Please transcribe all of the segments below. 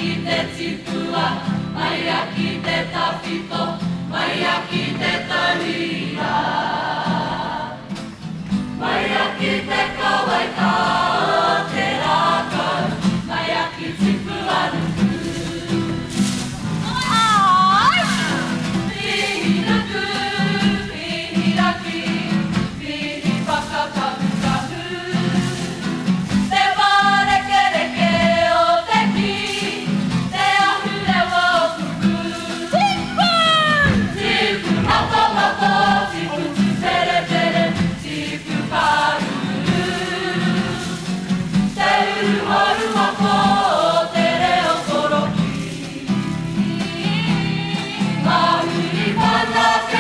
きてちくわまやきてたびとまやきてたりらまやきてかわいかてらかまやきちくわぬくピーナクピーナキピーバカカブカブでばれけれけおてきであふれをふくチープマトマトチープチセレテレチープカルテルホルマコテレオコロキマウリバタケ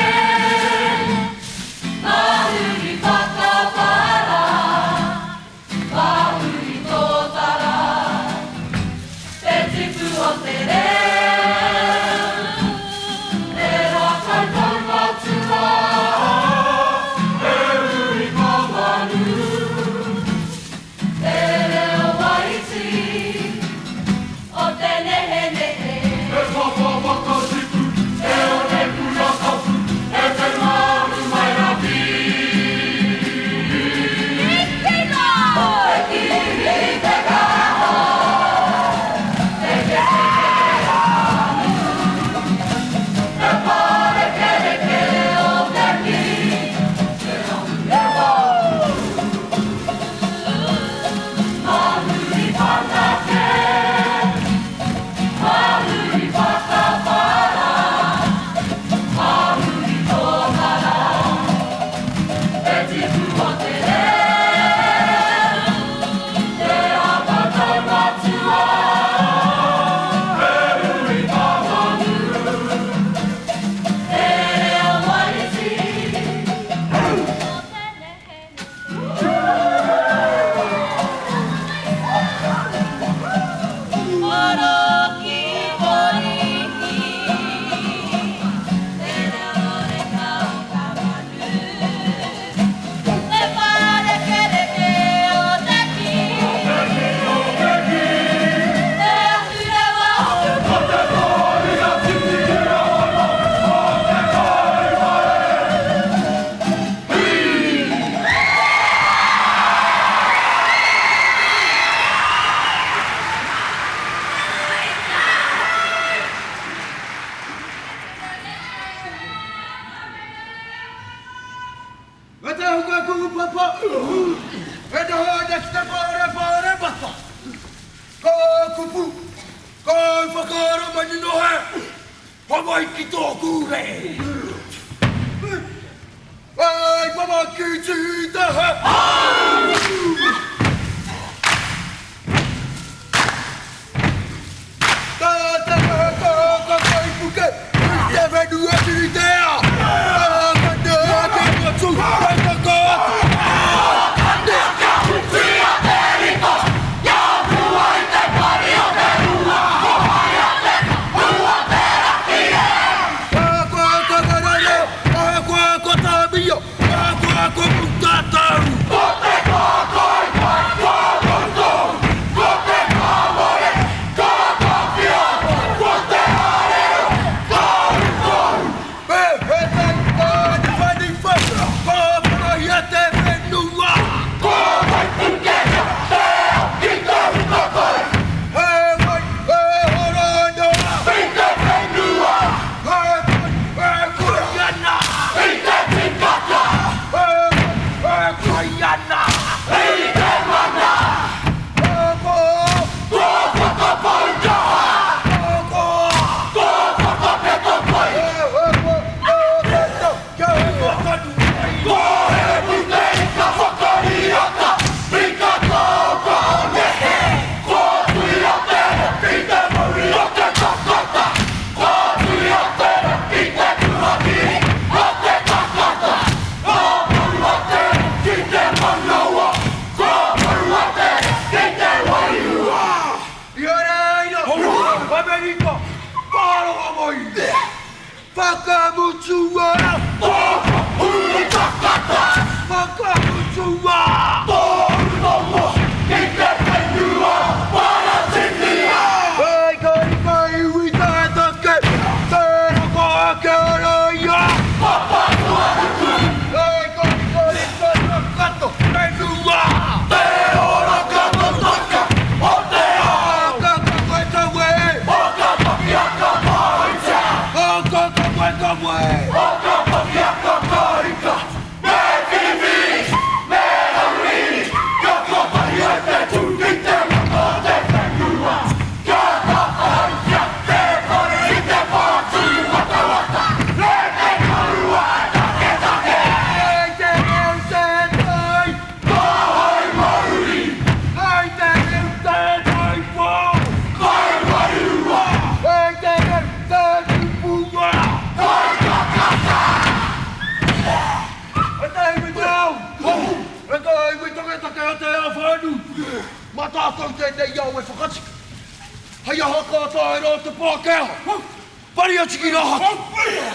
マウリバタバラマウリトタラテチプオテレテラカタマツワエルリコマヌテレオワイチおてねへねへエパパパカジプエオネクラカプエテマルマイラビエキノエキリテカテケテケラヌエパレケレケオテキエロンエボマウリバタケマウリバタバラマウリトタラエジプオテレテアバタマツワエルリバマヌテレオワイチおてねへねおろきぼりにテレオレカオカマヌレパレケレケオテキテアフレワVete a jugar con un papá. Vete a jugar de esta para papá. Kupu. Kau fakaro manino he. Pamai kito kure. Ai pama kichita he. Tata ka kai puke. Deve dua idea. Fakamutua! Fakamutua! Samuel. Mata kau tendai yau e whakati. Hei aha katoa e rō te pākea. Pari ati ki rā hatu.